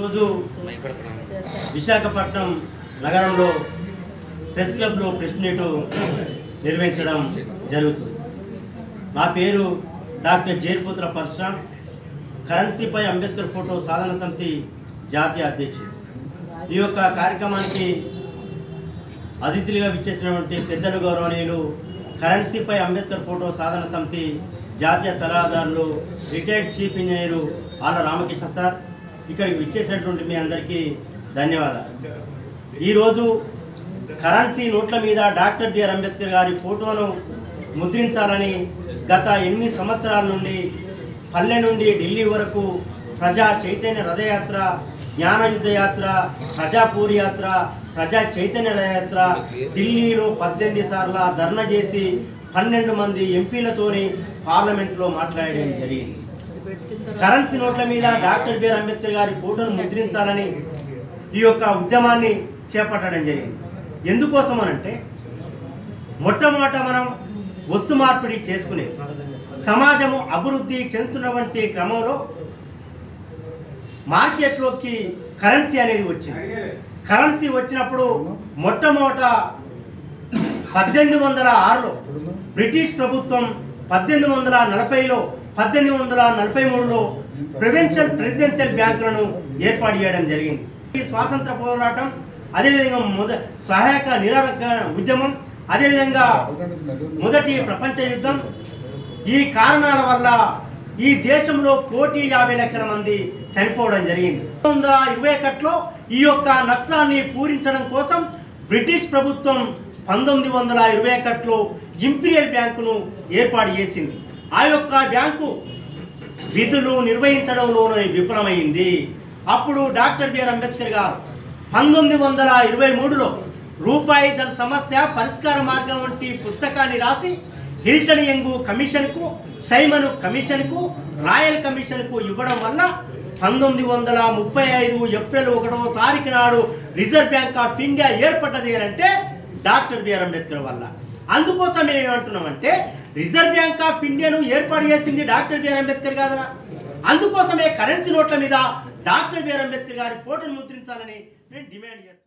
ఈరోజు విశాఖపట్నం నగరంలో ప్రెస్ క్లబ్లో ప్రెస్ మీట్ నిర్వహించడం జరుగుతుంది. నా పేరు డాక్టర్ జేర్పుత్ర పరశురామ్, కరెన్సీపై అంబేద్కర్ ఫోటో సాధన సమితి జాతీయ అధ్యక్షుడు. ఈ యొక్క కార్యక్రమానికి అతిథులుగా విచ్చేసినటువంటి పెద్దలు గౌరవనీయులు కరెన్సీపై అంబేద్కర్ ఫోటో సాధన సమితి జాతీయ సలహాదారులు రిటైర్డ్ చీఫ్ ఇంజనీరు ఆళ్ళ రామకృష్ణ సార్, ఇక్కడికి విచ్చేసినటువంటి మీ అందరికీ ధన్యవాదాలు. ఈరోజు కరెన్సీ నోట్ల మీద డాక్టర్ బిఆర్ అంబేద్కర్ గారి ఫోటోను ముద్రించాలని గత 8 సంవత్సరాల నుండి పల్లె నుండి ఢిల్లీ వరకు ప్రజా చైతన్య రథయాత్ర, జ్ఞానయుద్ధ యాత్ర, ప్రజాపూరి యాత్ర, ప్రజా చైతన్య రథయాత్ర ఢిల్లీలో 18 సార్లు ధర్నా చేసి 12 మంది ఎంపీలతోని పార్లమెంట్లో మాట్లాడడం జరిగింది. కరెన్సీ నోట్ల మీద డాక్టర్ బిఆర్ అంబేద్కర్ గారి ఫోటోను ముద్రించాలని ఈ యొక్క ఉద్యమాన్ని చేపట్టడం జరిగింది. ఎందుకోసం అనంటే మొట్టమొదట మనం వస్తు మార్పిడి చేసుకునే సమాజము అభివృద్ధి చెందుతున్నటువంటి క్రమంలో మార్కెట్లోకి కరెన్సీ అనేది వచ్చింది. కరెన్సీ వచ్చినప్పుడు మొట్టమొదట 1806లో బ్రిటిష్ ప్రభుత్వం 1840లో 1843లో ప్రెసిడెన్షియల్ బ్యాంకులను ఏర్పాటు చేయడం జరిగింది. ఈ స్వాతంత్ర పోరాటం, అదేవిధంగా సహాయక నిరాకరణ ఉద్యమం, అదేవిధంగా మొదటి ప్రపంచ యుద్ధం, ఈ కారణాల వల్ల ఈ దేశంలో 1,50,00,000 మంది చనిపోవడం జరిగింది. 1921లో ఈ యొక్క నష్టాన్ని పూరించడం కోసం బ్రిటిష్ ప్రభుత్వం 1921లో ఇంపీరియల్ బ్యాంకును ఏర్పాటు చేసింది. ఆ యొక్క బ్యాంకు విధులు నిర్వహించడంలోనే విఫలమైంది. అప్పుడు డాక్టర్ బిఆర్ అంబేద్కర్ గారు 1923లో రూపాయి ధన సమస్య పరిష్కార మార్గం వంటి పుస్తకాన్ని రాసి హిల్టన్ యంగ్ కమిషన్కు, సైమన్ కమిషన్కు, రాయల్ కమిషన్కు ఇవ్వడం వల్ల 1935 ఏప్రిల్ 1వ తారీఖు నాడు రిజర్వ్ బ్యాంక్ ఆఫ్ ఇండియా ఏర్పడ్డది అంటే డాక్టర్ బిఆర్ అంబేద్కర్ వల్ల. అందుకోసం ఏమంటున్నామంటే రిజర్వ్ బ్యాంక్ ఆఫ్ ఇండియాను ఏర్పాటు చేసింది డాక్టర్ బిఆర్ అంబేద్కర్ కదా. అందుకోసమే కరెన్సీ నోట్ల మీద డాక్టర్ బిఆర్ అంబేద్కర్ గారి ఫోటోను ముద్రించాలని నేను డిమాండ్ చేస్తాను.